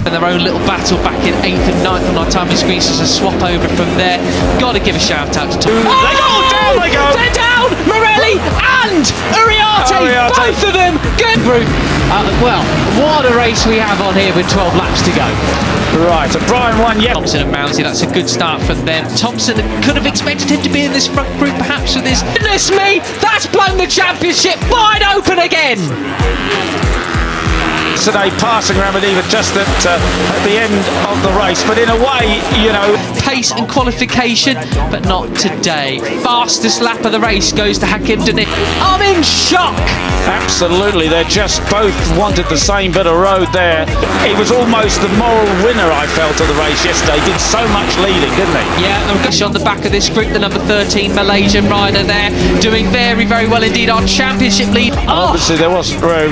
in their own little battle back in 8th and 9th on our timing screens. There's a swap over from there. Got to give a shout out to Tom. Down they go! They're down! Morelli and Uriarte! Both of them! Good group. Well, what a race we have on here with 12 laps to go. Right, and Brian won, yeah. Thompson and Mousey, that's a good start for them. Thompson could have expected him to be in this front group perhaps with his... Goodness me! That's blown the championship wide open again! Today passing Ramadiva just at the end of the race, but in a way, you know, pace and qualification, but not today. Fastest lap of the race goes to Hakim Danish. I'm in shock. Absolutely, they just both wanted the same bit of road there. It was almost the moral winner, I felt, of the race yesterday. Did so much leading, didn't he? Yeah, on the back of this group, the number 13 Malaysian rider there, doing very, very well indeed. Our championship lead. Oh, obviously there wasn't room.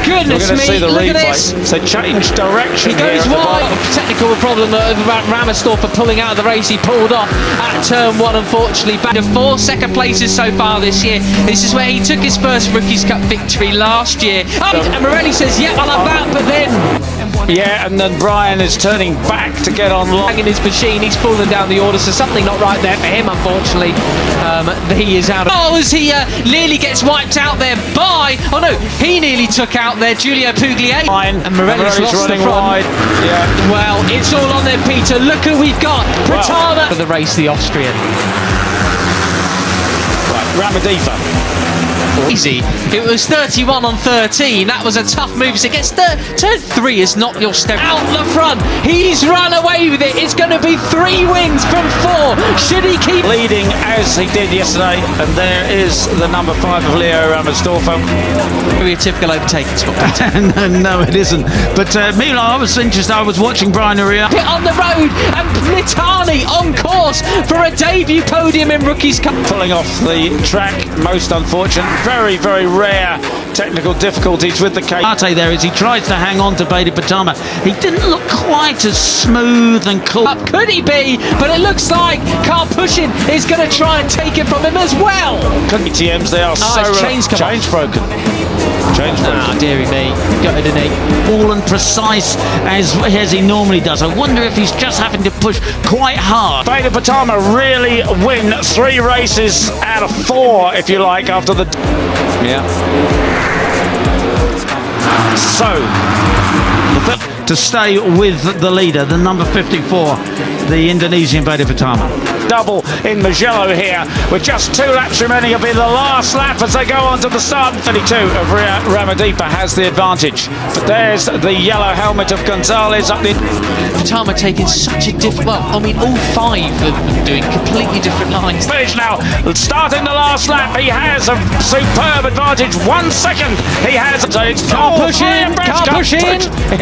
Goodness me, see the look replay. at this. So changed direction. He goes wide. Technical problem about Ramersdorf for pulling out of the race. He pulled off at turn 1, unfortunately. Back to 4 second places so far this year. This is where he took his first Rookies Cup victory last year. And Morelli says, yeah, I'll have that, but then... Yeah, and then Brian is turning back to get on in his machine. He's fallen down the order, so something not right there for him, unfortunately. He is out of... Oh, as he nearly gets wiped out there by... Oh no, he nearly took out there Giulio Pugliese. And Morelli's lost running the front. wide. Yeah. Well, it's all on there, Peter. Look who we've got. Pratama for the race, the Austrian. Right, Ramadiva. Easy. It was 31 on 13. That was a tough move. So it gets turn 3 is not your step. Out the front. He's run away with it. It's going to be 3 wins from 4. Should he keep leading as he did yesterday? And there is the number 5 of Leo Ramersdorf. Maybe a typical overtaking spot. No, it isn't. But meanwhile, I was interested. I was watching Brian Uriarte on the road, and Mitani on course for a debut podium in Rookies Cup. Pulling off the track, most unfortunate. Very, very rare technical difficulties with the Uriarte there as he tries to hang on to Veda Pratama. He didn't look quite as smooth and cool. Could he be? But it looks like Carl Pushin is going to try and take it from him as well. TMs, they are change broken. Ah, dearie me. Gutted an 8. All and precise as he normally does. I wonder if he's just having to push quite hard. Veda Pratama really win 3 races out of 4, if you like, after the... Yeah. So, to stay with the leader, the number 54, the Indonesian Veda Pratama. Double in Mugello here, with just 2 laps remaining. It'll be the last lap as they go on to the start. 32 of Ramadiva has the advantage. But there's the yellow helmet of Gonzalez up the... Pratama taking such a different... Well, I mean, all 5 of them doing completely different lines. Finish now. Starting the last lap, he has a superb advantage. 1 second. He has... So it's Can't push in.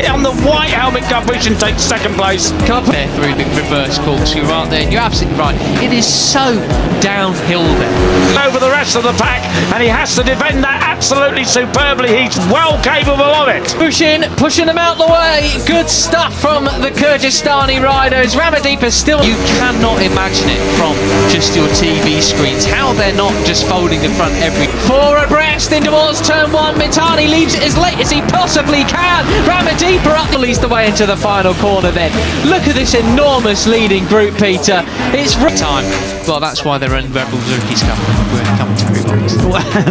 On the white helmet, Carpushin takes 2nd place. Can't there through the reverse corkscrew, aren't there? You're absolutely right. It is so downhill there. Over the rest of the pack, and he has to defend that absolutely superbly. He's well capable of it. Pushing them out the way. Good stuff from the Kyrgyzstani riders. Ramadiva still... You cannot imagine it from just your TV screens, how they're not just folding the front every... 4 abreast in towards turn 1. Mitani leaves it as late as he possibly can. Ramadiva up leads the way into the final corner then. Look at this enormous leading group, Peter. It's time. Well, that's why they're in Rebels Rookies Cup. We're commentary box.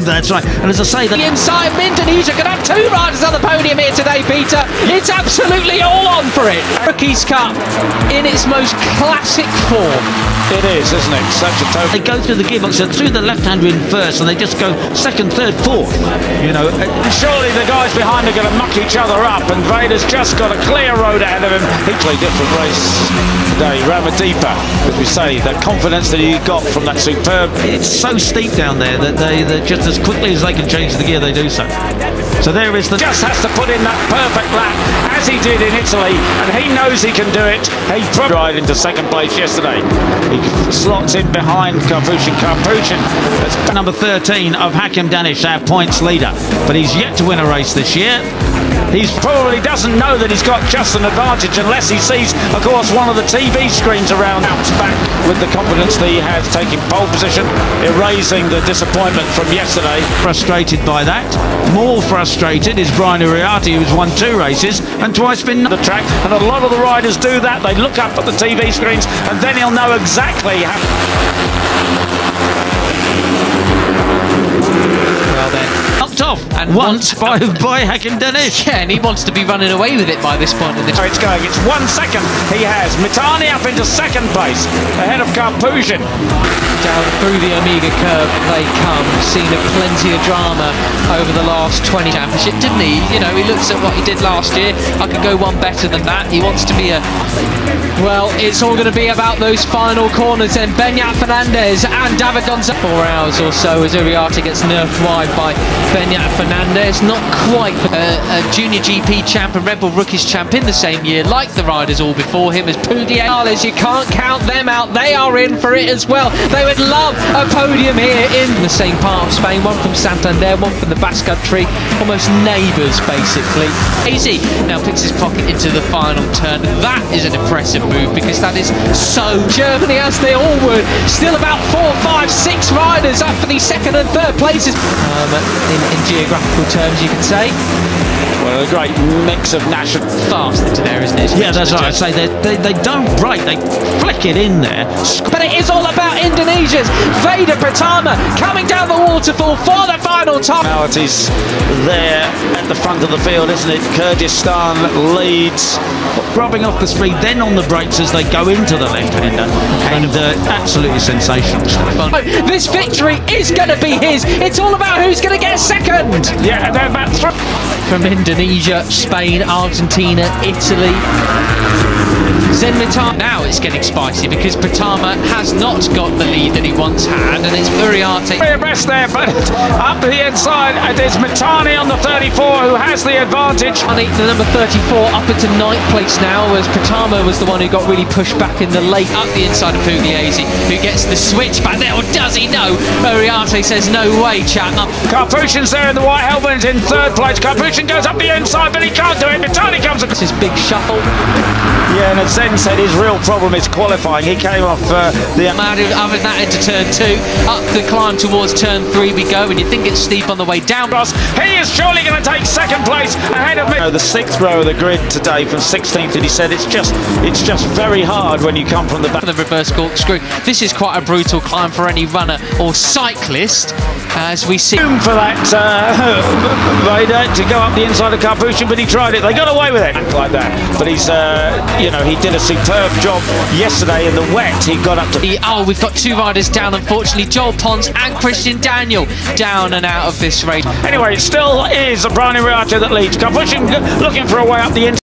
That's right. And as I say, the inside Indonesia could have 2 riders on the podium here today, Peter. It's absolutely all on for it. Rookies Cup in its most classic form. It is, isn't it? Such a total. They go through the gearbox, and through the left-hander in first, and they just go 2nd, 3rd, 4th. You know, surely the guys behind are going to muck each other up, and Veda's just got a clear road ahead of him. He played a different race today. Ramadiva, as we say, the confidence that he got from that superb. It's so steep down there that they just as quickly as they can change the gear, they do so. So there is the... Just has to put in that perfect lap, as he did in Italy, and he knows he can do it. He probably ride into 2nd place yesterday. He slots in behind Carpushin. That's number 13 of Hakim Danish, our points leader. But he's yet to win a race this year. He probably doesn't know that he's got just an advantage unless he sees, of course, one of the TV screens around. Bounce back with the confidence that he has, taking pole position, erasing the disappointment from yesterday. Frustrated by that. More frustrated is Brian Uriarte, who's won 2 races and twice been on the track. And a lot of the riders do that. They look up at the TV screens and then he'll know exactly how. Well then, knocked off and Once by Hakim Deniz. Yeah, and he wants to be running away with it by this point in this. It's going. It's 1 second. He has Mitani up into second place, ahead of Karpuzhin. Down through the Omega curve they come. Seen plenty of drama over the last 20 championship, didn't he? You know, he looks at what he did last year. I could go one better than that. He wants to be a. Well, it's all going to be about those final corners and Beñat Fernandez and David Gonzalez. 4 hours or so as Uriarte gets nerfed wide by Beñat Fernandez. Not quite a junior GP champ and Red Bull Rookies champ in the same year, like the riders all before him, as Pugliese. You can't count them out. They are in for it as well. They would love a podium here in the same part of Spain. One from Santander, one from the Basque Country. Almost neighbours, basically. Easy now picks his pocket into the final turn. That is an impressive move because that is so Germany, as they all would. Still about 4, 5, 6 riders up for the second and third places. In geographical terms, you could say. Well, a great mix of national. Fast into there, isn't it? Yeah, that's right. I say they don't break, they flick it in there. But it is all about Indonesia's Veda Pratama coming down the waterfall for the final time. Personalities there at the front of the field, isn't it? Kyrgyzstan leads, rubbing off the speed, then on the brakes as they go into the left-hander, and absolutely sensational. This victory is going to be his. It's all about who's going to get second. Yeah, they're about from Indonesia, Spain, Argentina, Italy. Zenmitar. Now it's getting spicy because Pratama has not got the lead that he once had, and it's Uriarte. Best there, but up the inside, there's Mitani on the 34 who has the advantage. The number 34 up into 9th place now, as Pratama was the one who got really pushed back in the late. Up the inside of Pugliese, who gets the switch back there, or does he? No. Uriarte says no way, chap. Karpuzhin's there in the white helmet in 3rd place. Karpuzhin goes up the inside, but he can't do it. Mitani comes across. This is big shuffle. Yeah, and as Zen said, his real problem is qualifying. He came off the... Other than that, into turn 2. Up the climb towards turn 3 we go, and you think it's steep on the way down. He is surely going to take 2nd place ahead of me. The 6th row of the grid today from 16th, and he said it's just very hard when you come from the back. The reverse corkscrew. This is quite a brutal climb for any runner or cyclist, as we see. For that Veda to go up the inside of Karpuzhin, but he tried it. They got away with it like that. But he's, you know, he did a superb job yesterday in the wet. He got up to. Oh, we've got 2 riders down, unfortunately. Joel Pons and Christian Daniel down and out of this race. Anyway, it still is Brian Uriarte that leads. Karpuzhin looking for a way up the inside.